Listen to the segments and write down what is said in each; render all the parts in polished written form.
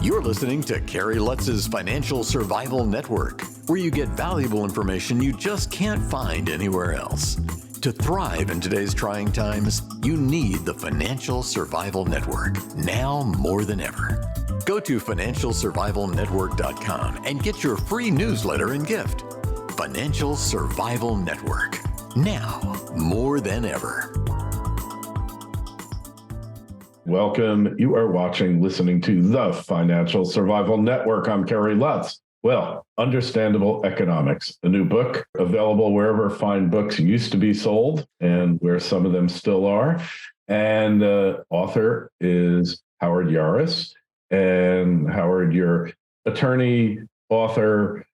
You're listening to Kerry Lutz's Financial Survival Network, where you get valuable information you just can't find anywhere else. To thrive in today's trying times, you need the Financial Survival Network, now more than ever. Go to financialsurvivalnetwork.com and get your free newsletter and gift. Financial Survival Network, now more than ever. Welcome. You are listening to the Financial Survival Network. I'm Kerry Lutz. Well, Understandable Economics, a new book available wherever fine books used to be sold and where some of them still are. And author is Howard Yaruss. And Howard, you're attorney, author,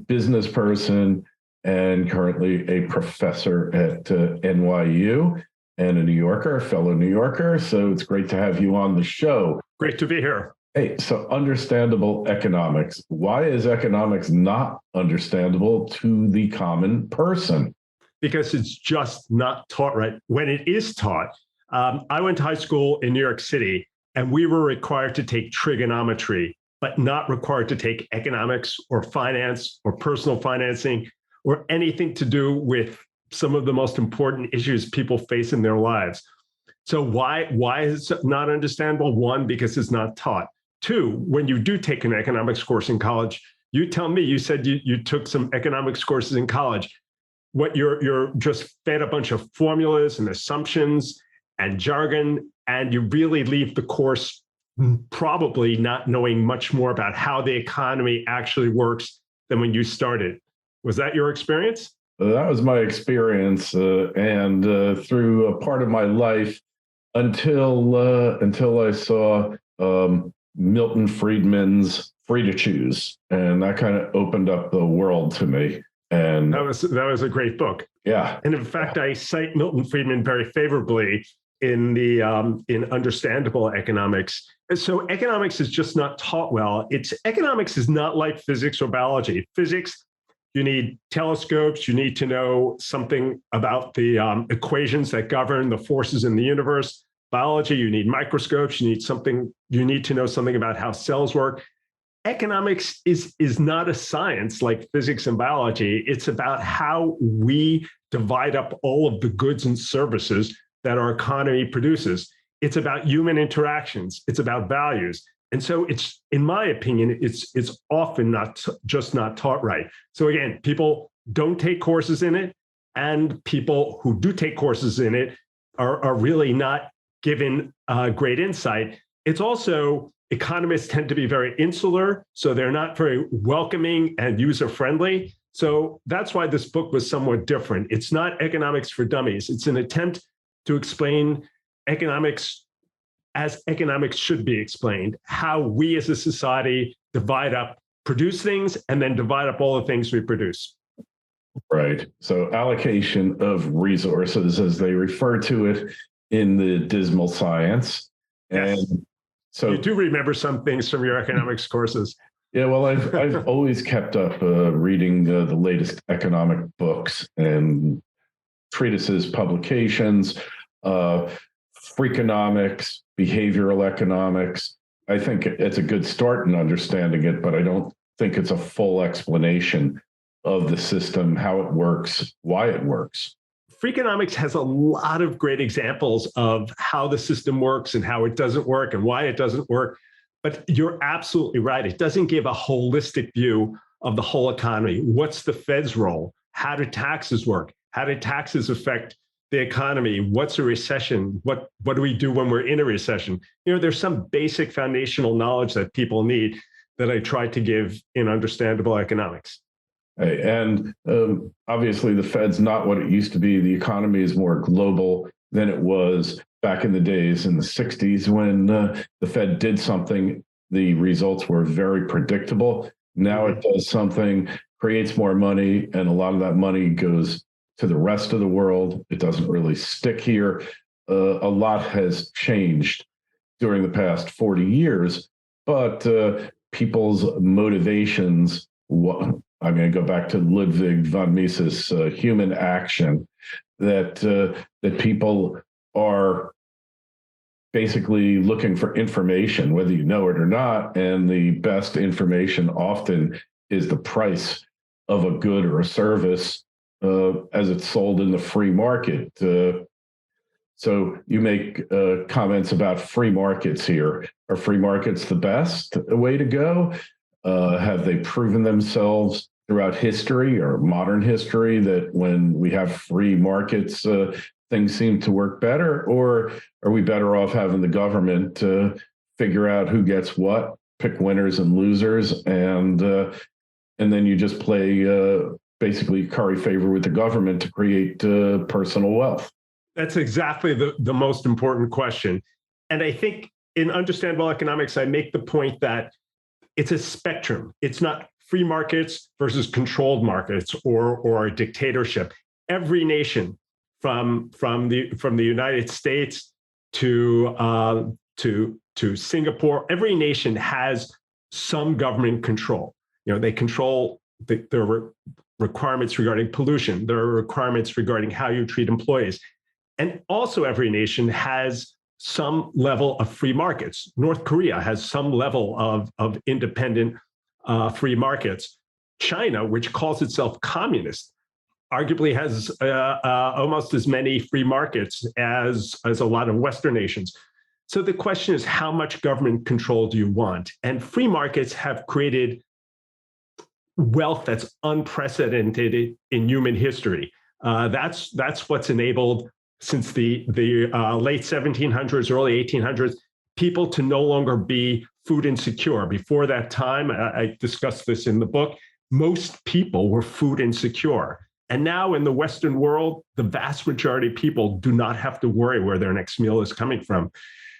business person, and currently a professor at NYU. And a New Yorker, a fellow New Yorker. So it's great to have you on the show. Great to be here. Hey, so understandable economics. Why is economics not understandable to the common person? Because it's just not taught right. When it is taught, I went to high school in New York City, and we were required to take trigonometry, but not required to take economics or finance or personal financing or anything to do with some of the most important issues people face in their lives. So why is it not understandable? One, because it's not taught. Two, when you do take an economics course in college, you tell me, you said you took some economics courses in college. What you're just fed a bunch of formulas and assumptions and jargon, and you really leave the course probably not knowing much more about how the economy actually works than when you started. Was that your experience? That was my experience, and through a part of my life until I saw Milton Friedman's Free to Choose, and that kind of opened up the world to me. And that was a great book. Yeah, and in fact, I cite Milton Friedman very favorably in the in Understandable Economics. So economics is just not taught well. Economics is not like physics or biology. Physics, you need telescopes, you need to know something about the equations that govern the forces in the universe. Biology, you need microscopes, you need to know something about how cells work. Economics is not a science like physics and biology. It's about how we divide up all of the goods and services that our economy produces. It's about human interactions. It's about values. And so it's, in my opinion, it's often not taught right. So again, people don't take courses in it, and people who do take courses in it are really not given great insight. It's also, economists tend to be very insular, so they're not very welcoming and user-friendly. So that's why this book was somewhat different. It's not economics for dummies. It's an attempt to explain economics as economics should be explained, how we as a society produce things, and then divide up all the things we produce. Right. So allocation of resources, as they refer to it in the dismal science. Yes. And so you do remember some things from your economics courses. Yeah, well, I've always kept up reading the latest economic books and treatises, publications, Freakonomics, behavioral economics. I think it's a good start in understanding it, but I don't think it's a full explanation of the system, how it works, why it works. Freakonomics has a lot of great examples of how the system works and how it doesn't work and why it doesn't work. But you're absolutely right. It doesn't give a holistic view of the whole economy. What's the Fed's role? How do taxes work? How do taxes affect the economy? What's a recession? What do we do when we're in a recession? There's some basic foundational knowledge that people need that I try to give in Understandable Economics. And obviously, the Fed's not what it used to be. The economy is more global than it was back in the days in the 60s when the Fed did something. The results were very predictable. Now it does something, creates more money, and a lot of that money goes to the rest of the world. It doesn't really stick here. A lot has changed during the past 40 years, but people's motivations, I'm going to go back to Ludwig von Mises' human action, that people are basically looking for information, whether you know it or not. And the best information often is the price of a good or a service as it's sold in the free market. So you make comments about free markets here. Are free markets the best way to go? Have they proven themselves throughout history or modern history that when we have free markets, things seem to work better? Or are we better off having the government figure out who gets what, pick winners and losers, and then you just play basically curry favor with the government to create personal wealth? That's exactly the most important question. And I think in Understandable Economics, I make the point that it's a spectrum. It's not free markets versus controlled markets or a dictatorship. Every nation, from the United States to Singapore, every nation has some government control. They control the requirements regarding pollution. There are requirements regarding how you treat employees. And also every nation has some level of free markets. North Korea has some level of independent free markets. China, which calls itself communist, arguably has almost as many free markets as a lot of Western nations. So the question is, how much government control do you want? And free markets have created wealth that's unprecedented in human history. That's what's enabled, since the late 1700s, early 1800s, people to no longer be food insecure. Before that time, I discussed this in the book, most people were food insecure. And now in the Western world, the vast majority of people do not have to worry where their next meal is coming from.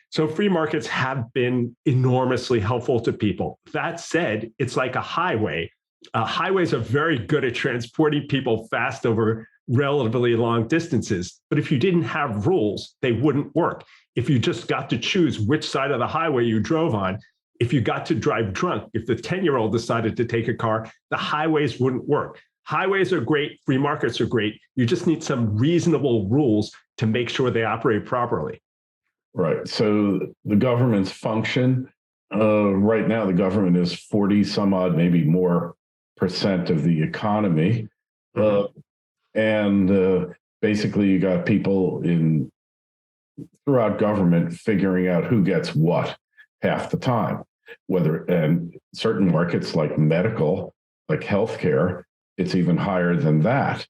So free markets have been enormously helpful to people. That said, it's like a highway. Highways are very good at transporting people fast over relatively long distances. But if you didn't have rules, they wouldn't work. If you just got to choose which side of the highway you drove on, if you got to drive drunk, if the 10-year-old decided to take a car, the highways wouldn't work. Highways are great, free markets are great. You just need some reasonable rules to make sure they operate properly. Right. So the government's function, right now, the government is 40 some odd, maybe more % of the economy. And basically, you got people throughout government figuring out who gets what half the time. And certain markets like medical, like healthcare, it's even higher than that.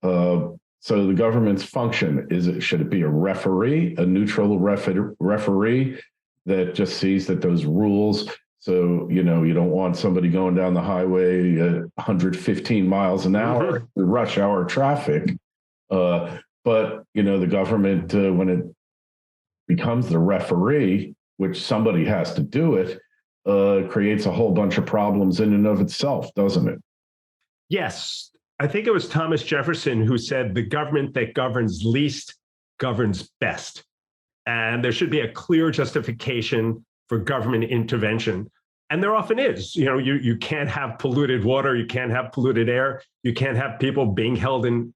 So the government's function should it be a referee, a neutral referee that just sees that those rules? So, you don't want somebody going down the highway 115 miles an hour, rush hour traffic. But, the government, when it becomes the referee, which somebody has to do it, creates a whole bunch of problems in and of itself, doesn't it? Yes. I think it was Thomas Jefferson who said the government that governs least governs best. And there should be a clear justification for government intervention. And there often is. You can't have polluted water, you can't have polluted air, you can't have people being held in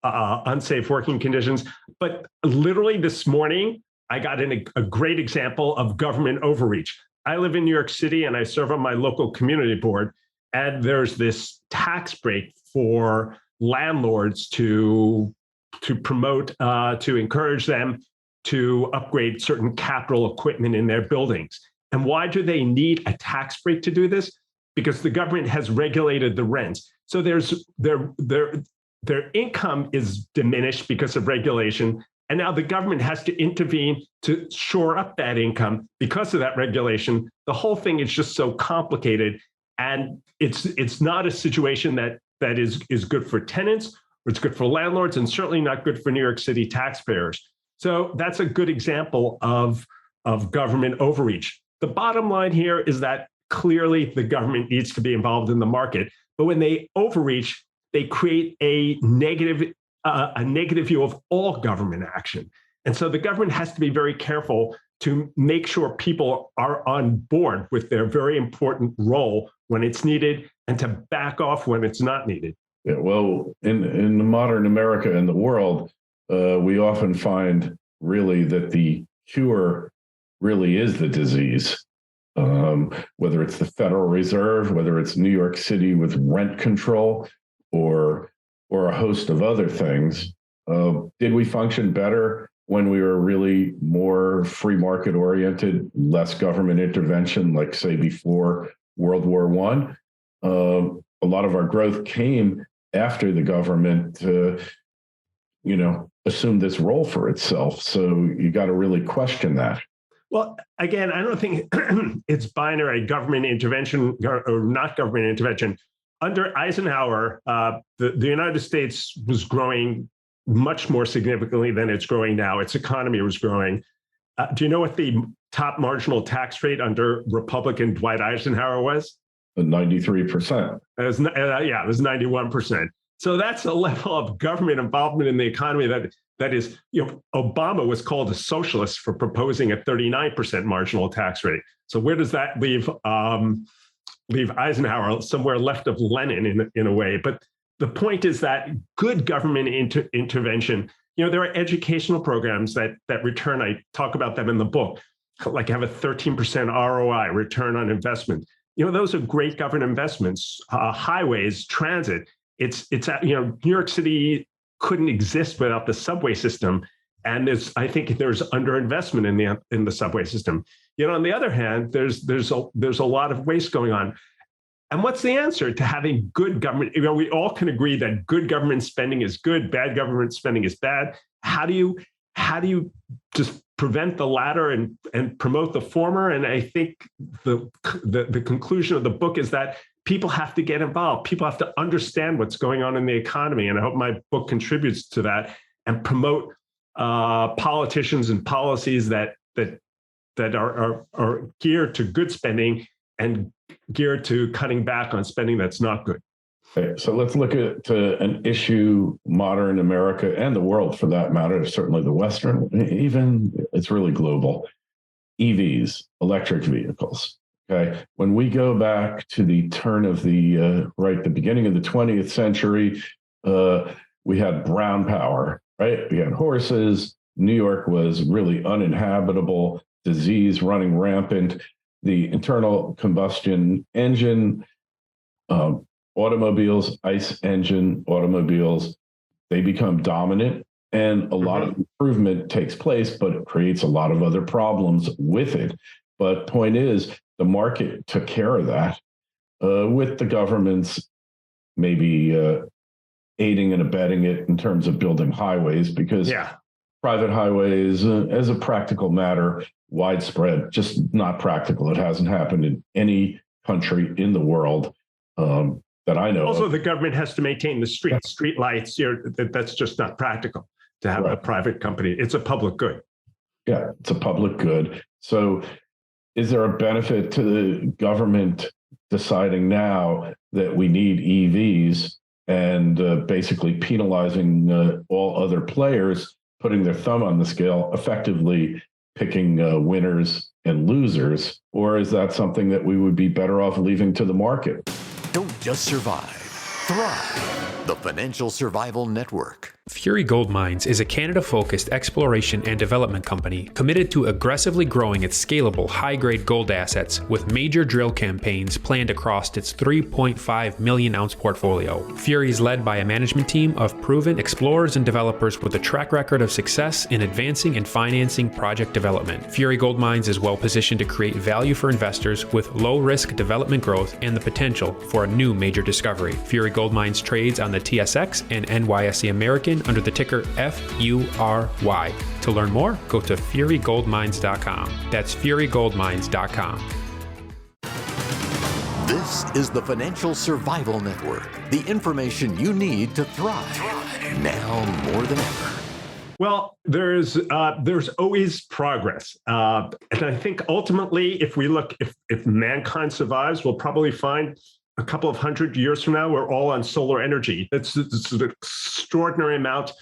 unsafe working conditions. But literally this morning, I got a great example of government overreach. I live in New York City and I serve on my local community board. And there's this tax break for landlords to promote, to encourage them to upgrade certain capital equipment in their buildings. And why do they need a tax break to do this? Because the government has regulated the rents. So their income is diminished because of regulation. And now the government has to intervene to shore up that income because of that regulation. The whole thing is just so complicated. And it's not a situation that is good for tenants, or it's good for landlords, and certainly not good for New York City taxpayers. So that's a good example of government overreach. The bottom line here is that clearly the government needs to be involved in the market. But when they overreach, they create a negative view of all government action. And so the government has to be very careful to make sure people are on board with their very important role when it's needed and to back off when it's not needed. Yeah, well, in modern America and the world, we often find really that the cure really is the disease. Whether it's the Federal Reserve, whether it's New York City with rent control, or a host of other things. Did we function better when we were really more free market oriented, less government intervention, like say before World War I? A lot of our growth came after the government, assumed this role for itself. So you got to really question that. Well, again, I don't think it's binary government intervention or not government intervention. Under Eisenhower, the United States was growing much more significantly than it's growing now. Its economy was growing. Do you know what the top marginal tax rate under Republican Dwight Eisenhower was? 93%. It was 91%. So that's a level of government involvement in the economy that is, Obama was called a socialist for proposing a 39% marginal tax rate. So where does that leave Eisenhower? Somewhere left of Lenin in a way. But the point is that good government intervention, there are educational programs that return, I talk about them in the book, like have a 13% ROI, return on investment. Those are great government investments, highways, transit. It's New York City couldn't exist without the subway system, and I think there's underinvestment in the subway system. On the other hand, there's a lot of waste going on. And what's the answer to having good government? We all can agree that good government spending is good, bad government spending is bad. How do you just prevent the latter and promote the former? And I think the conclusion of the book is that people have to get involved. People have to understand what's going on in the economy. And I hope my book contributes to that and promote politicians and policies that are geared to good spending and geared to cutting back on spending that's not good. Okay, so let's look at an issue modern America and the world for that matter, certainly the Western, even it's really global. EVs, electric vehicles. Okay, when we go back to the turn of the beginning of the 20th century, we had brown power, right? We had horses. New York was really uninhabitable, disease running rampant. The internal combustion engine, automobiles, ICE engine automobiles, they become dominant, and a lot of improvement takes place, but it creates a lot of other problems with it. But point is, the market took care of that with the government's maybe aiding and abetting it in terms of building highways, because private highways, as a practical matter, widespread, just not practical. It hasn't happened in any country in the world that I know. Also, the government has to maintain the street lights. That's just not practical to have a private company. It's a public good. Yeah, it's a public good. So is there a benefit to the government deciding now that we need EVs and basically penalizing all other players, putting their thumb on the scale, effectively picking winners and losers? Or is that something that we would be better off leaving to the market? Don't just survive, thrive. The Financial Survival Network. Fury Gold Mines is a Canada-focused exploration and development company committed to aggressively growing its scalable, high-grade gold assets with major drill campaigns planned across its 3.5 million-ounce portfolio. Fury is led by a management team of proven explorers and developers with a track record of success in advancing and financing project development. Fury Gold Mines is well-positioned to create value for investors with low-risk development growth and the potential for a new major discovery. Fury Gold Mines trades on the TSX and NYSE American under the ticker FURY. To learn more, go to furygoldmines.com. That's furygoldmines.com. This is the Financial Survival Network, the information you need to thrive now more than ever. Well, there's always progress, and I think ultimately, if mankind survives, we'll probably find a couple of 100 years from now, we're all on solar energy. It's an extraordinary amount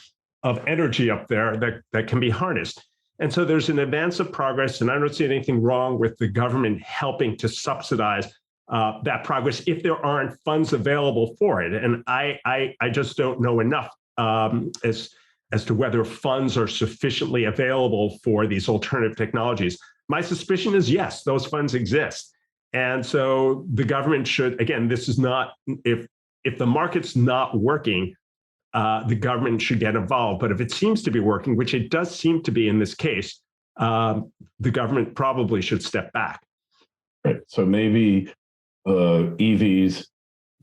of energy up there that can be harnessed. And so there's an advance of progress, and I don't see anything wrong with the government helping to subsidize that progress if there aren't funds available for it. And I just don't know enough. As as to whether funds are sufficiently available for these alternative technologies. My suspicion is yes, those funds exist. And so the government should, again, this is not, if the market's not working, the government should get involved. But if it seems to be working, which it does seem to be in this case, the government probably should step back. Right. So maybe EVs,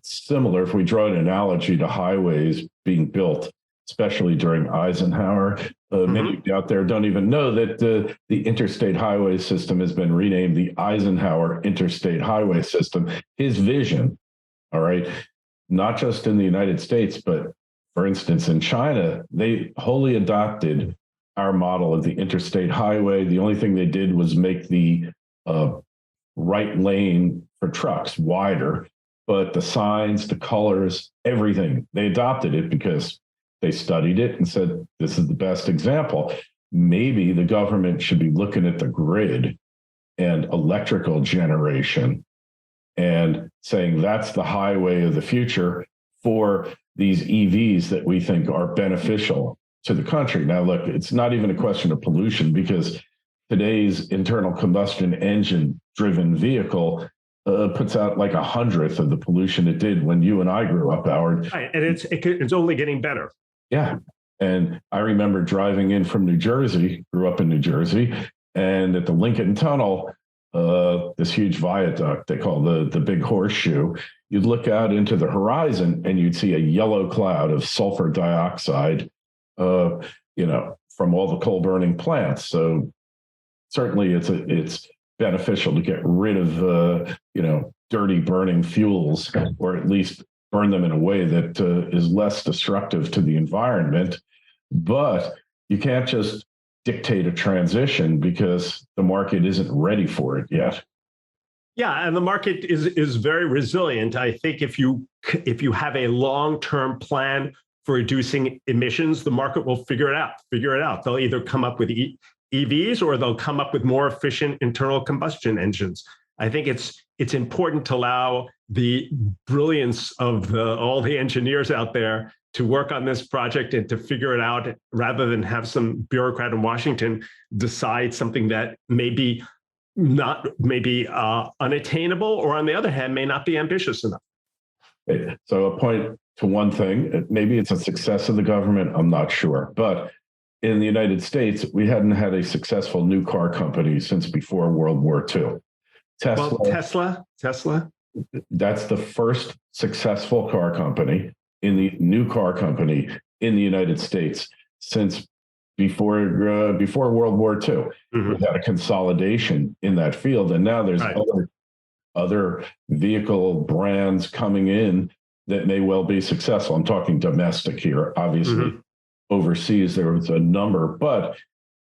similar, if we draw an analogy to highways being built, especially during Eisenhower, many out there don't even know that the interstate highway system has been renamed the Eisenhower Interstate Highway System. His vision, all right, not just in the United States, but for instance, in China, they wholly adopted our model of the interstate highway. The only thing they did was make the right lane for trucks wider, but the signs, the colors, everything, they adopted it because they studied it and said, this is the best example. Maybe the government should be looking at the grid and electrical generation and saying that's the highway of the future for these EVs that we think are beneficial to the country. Now, look, it's not even a question of pollution because today's internal combustion engine driven vehicle puts out like 1/100th of the pollution it did when you and I grew up, Howard. Right. And it's only getting better. Yeah. And I remember driving in from New Jersey, grew up in New Jersey, and at the Lincoln Tunnel, this huge viaduct they call the Big Horseshoe, you'd look out into the horizon and you'd see a yellow cloud of sulfur dioxide, from all the coal burning plants. So certainly it's beneficial to get rid of, dirty burning fuels, or at least burn them in a way that is less destructive to the environment. But you can't just dictate a transition because the market isn't ready for it yet. Yeah, and the market is very resilient. I think if you have a long-term plan for reducing emissions, the market will figure it out. They'll either come up with EVs or they'll come up with more efficient internal combustion engines. I think it's important to allow the brilliance of all the engineers out there to work on this project and to figure it out rather than have some bureaucrat in Washington decide something that may be unattainable, or on the other hand, may not be ambitious enough. So a point to one thing, maybe it's a success of the government, I'm not sure. But in the United States, we hadn't had a successful new car company since before World War II. Tesla, that's the first successful car company in the new car company in the United States since before World War II. We had a consolidation in that field, and now there's other vehicle brands coming in that may well be successful. I'm talking domestic here. Obviously, overseas there was a number, but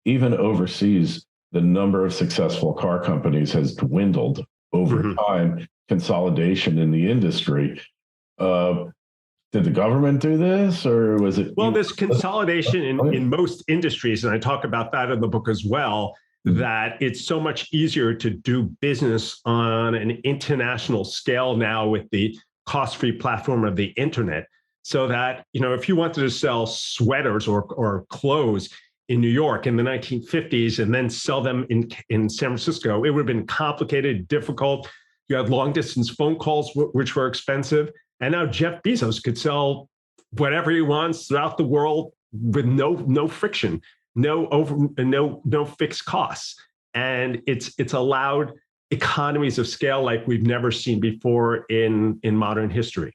even overseas, the number of successful car companies has dwindled over time. Consolidation in the industry. Did the government do this, or was it? Well, there's consolidation in most industries, and I talk about that in the book as well, that it's so much easier to do business on an international scale now with the cost-free platform of the internet, so that, if you wanted to sell sweaters or clothes in New York in the 1950s and then sell them in San Francisco, it would have been complicated, difficult. You had long-distance phone calls, which were expensive. And now Jeff Bezos could sell whatever he wants throughout the world with no friction, no fixed costs. And it's allowed economies of scale like we've never seen before in modern history.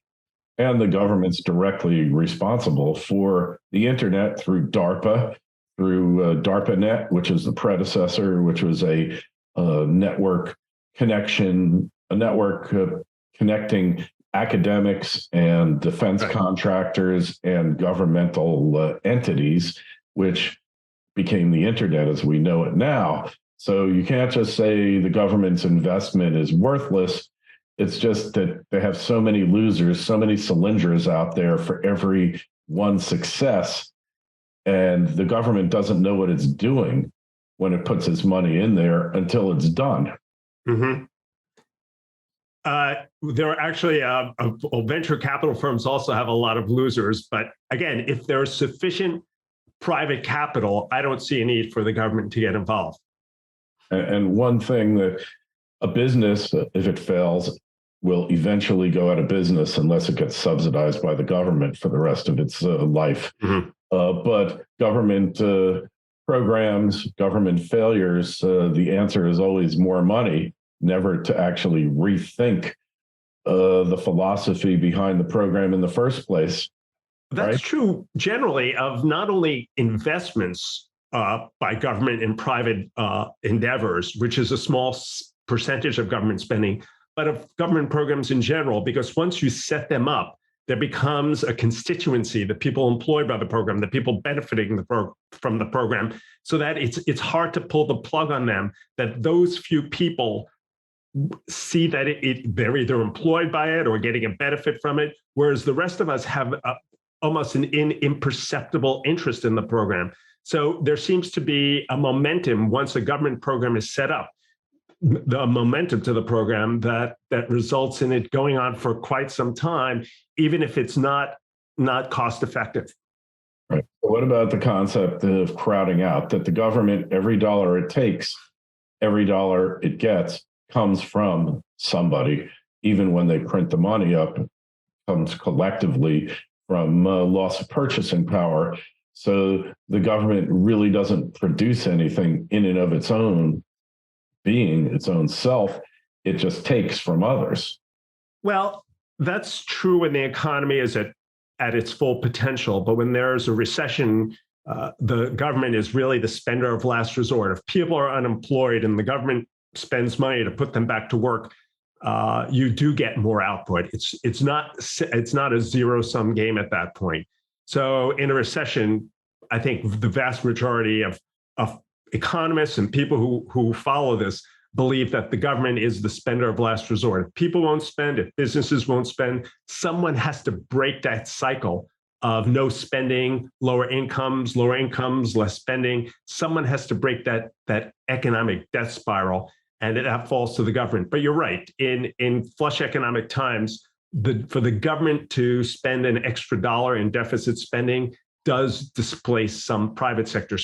And the government's directly responsible for the internet through DARPA, through DARPANet, which is the predecessor, which was a network connection, connecting academics and defense contractors and governmental entities, which became the internet as we know it now. So you can't just say the government's investment is worthless. It's just that they have so many losers, so many cylinders out there for every one success. And the government doesn't know what it's doing when it puts its money in there until it's done. There are actually venture capital firms also have a lot of losers. But again, if there's sufficient private capital, I don't see a need for the government to get involved. And one thing that a business, if it fails, will eventually go out of business unless it gets subsidized by the government for the rest of its life. Mm-hmm. But government programs, government failures, the answer is always more money, never to actually rethink the philosophy behind the program in the first place. That's right? true generally of not only investments by government in private endeavors, which is a small percentage of government spending, but of government programs in general, because once you set them up, there becomes a constituency, the people employed by the program, the people benefiting from the program, so that it's hard to pull the plug on them, that those few people see that they're either employed by it or getting a benefit from it, whereas the rest of us have almost an imperceptible interest in the program. So there seems to be a momentum once a government program is set up, the momentum to the program that results in it going on for quite some time, even if it's not cost effective. Right. So what about the concept of crowding out, that the government, every dollar it takes, every dollar it gets comes from somebody, even when they print the money up, it comes collectively from loss of purchasing power. So the government really doesn't produce anything in and of its own being, its own self. It just takes from others. Well, that's true when the economy is at its full potential. But when there's a recession, the government is really the spender of last resort. If people are unemployed and the government spends money to put them back to work, you do get more output. It's not a zero-sum game at that point. So in a recession, I think the vast majority of economists and people who follow this believe that the government is the spender of last resort. If people won't spend, if businesses won't spend, someone has to break that cycle of no spending, lower incomes, less spending. Someone has to break that economic death spiral, and that falls to the government. But you're right, in flush economic times, for the government to spend an extra dollar in deficit spending does displace some private sector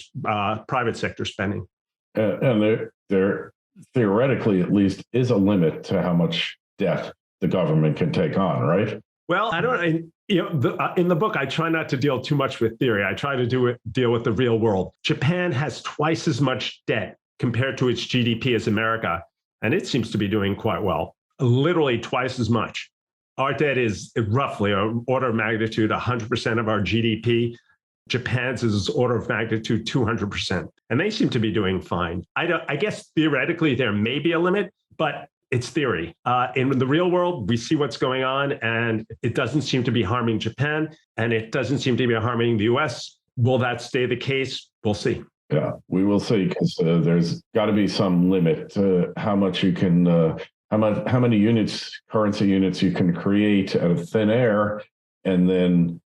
spending. And there theoretically, at least, is a limit to how much debt the government can take on, right? Well, in the book, I try not to deal too much with theory. I try to deal with the real world. Japan has twice as much debt compared to its GDP as America, and it seems to be doing quite well, literally twice as much. Our debt is roughly an order of magnitude 100% of our GDP. Japan's is order of magnitude 200%, and they seem to be doing fine. I guess theoretically there may be a limit, but it's theory. In the real world, we see what's going on, and it doesn't seem to be harming Japan, and it doesn't seem to be harming the US. Will that stay the case? We'll see. Yeah, we will see, because there's got to be some limit to how much you can, how many currency units you can create out of thin air, and then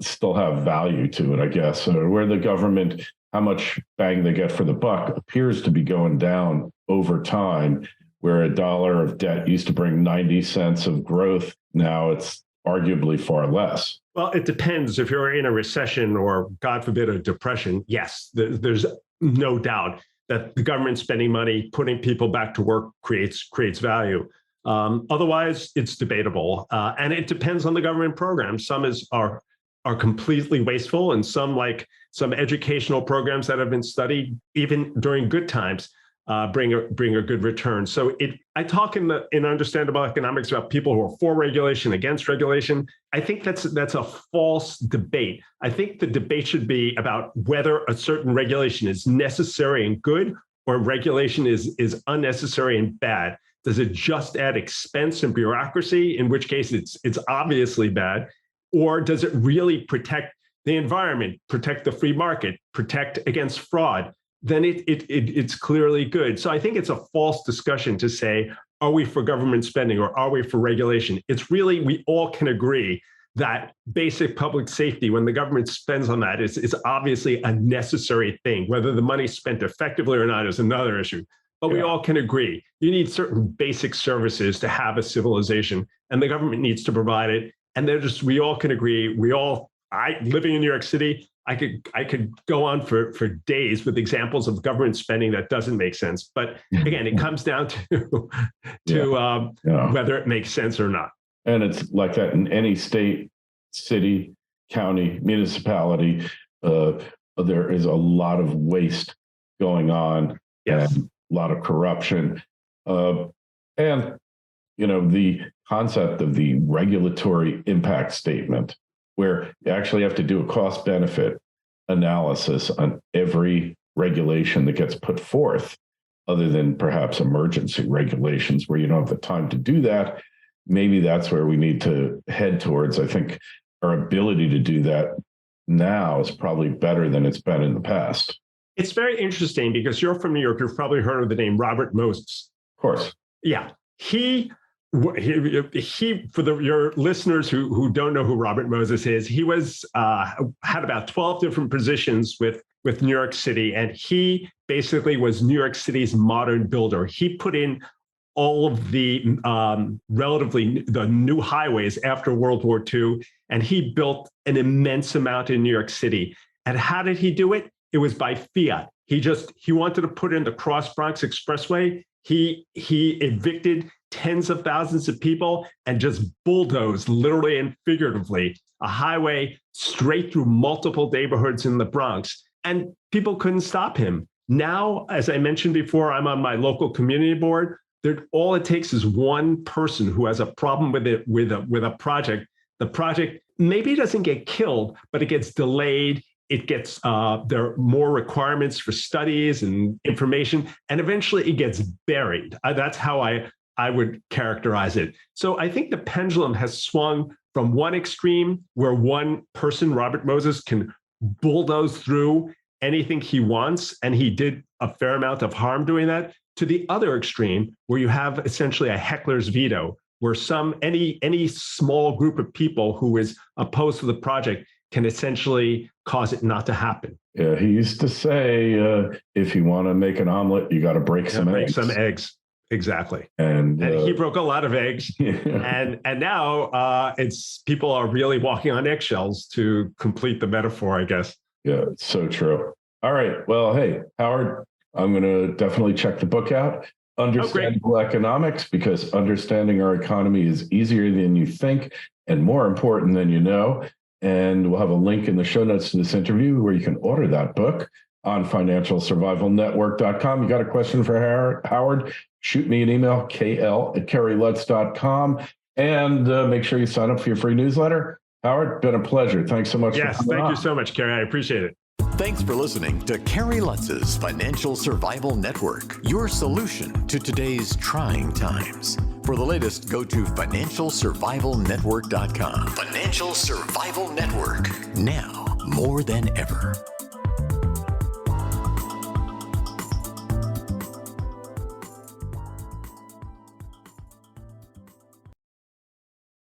still have value to it, I guess. Where the government, how much bang they get for the buck appears to be going down over time, where a dollar of debt used to bring 90 cents of growth. Now it's arguably far less. Well, it depends. If you're in a recession or, God forbid, a depression, yes, there's no doubt that the government spending money, putting people back to work creates value. Otherwise, it's debatable. And it depends on the government program. Some are completely wasteful, and some, like some educational programs that have been studied even during good times, bring a good return. So I talk in Understandable Economics about people who are for regulation, against regulation. I think that's a false debate. I think the debate should be about whether a certain regulation is necessary and good, or regulation is unnecessary and bad. Does it just add expense and bureaucracy, in which case it's obviously bad? Or does it really protect the environment, protect the free market, protect against fraud? Then it's clearly good. So I think it's a false discussion to say, are we for government spending or are we for regulation? It's really, we all can agree that basic public safety, when the government spends on that, it's obviously a necessary thing. Whether the money's spent effectively or not is another issue. But we all can agree you need certain basic services to have a civilization, and the government needs to provide it. And we all can agree, living in New York City, I could go on for days with examples of government spending that doesn't make sense. But again, it comes down to whether it makes sense or not. And it's like that in any state, city, county, municipality. There is a lot of waste going on, yes, and a lot of corruption, and the concept of the regulatory impact statement, where you actually have to do a cost-benefit analysis on every regulation that gets put forth, other than perhaps emergency regulations where you don't have the time to do that. Maybe that's where we need to head towards. I think our ability to do that now is probably better than it's been in the past. It's very interesting because you're from New York. You've probably heard of the name Robert Moses. Of course. Yeah. He for your listeners who don't know who Robert Moses is, he was had about 12 different positions with New York City, and he basically was New York City's modern builder. He put in all of the the new highways after World War II, and he built an immense amount in New York City. And how did he do it? It was by fiat. He wanted to put in the Cross Bronx Expressway. He evicted tens of thousands of people and just bulldozed, literally and figuratively, a highway straight through multiple neighborhoods in the Bronx. And people couldn't stop him. Now, as I mentioned before, I'm on my local community board. All it takes is one person who has a problem with a project. The project maybe doesn't get killed, but it gets delayed. It gets there are more requirements for studies and information, and eventually it gets buried. That's how I would characterize it. So I think the pendulum has swung from one extreme where one person, Robert Moses, can bulldoze through anything he wants, and he did a fair amount of harm doing that, to the other extreme where you have essentially a heckler's veto, where any small group of people who is opposed to the project can essentially cause it not to happen. Yeah, he used to say, if you want to make an omelet, you got to break some eggs. Break some eggs. Exactly. And he broke a lot of eggs. Yeah. And now it's people are really walking on eggshells, to complete the metaphor, I guess. Yeah, it's so true. All right. Well, hey, Howard, I'm going to definitely check the book out. Understandable Economics, because understanding our economy is easier than you think and more important than you know. And we'll have a link in the show notes to this interview where you can order that book on financialsurvivalnetwork.com. You got a question for Howard? Shoot me an email, kl@kerrylutz.com, and make sure you sign up for your free newsletter. Howard, been a pleasure. Thanks so much. Yes, thank you so much, Kerry. I appreciate it. Thanks for listening to Kerry Lutz's Financial Survival Network, your solution to today's trying times. For the latest, go to financialsurvivalnetwork.com. Financial Survival Network, now more than ever.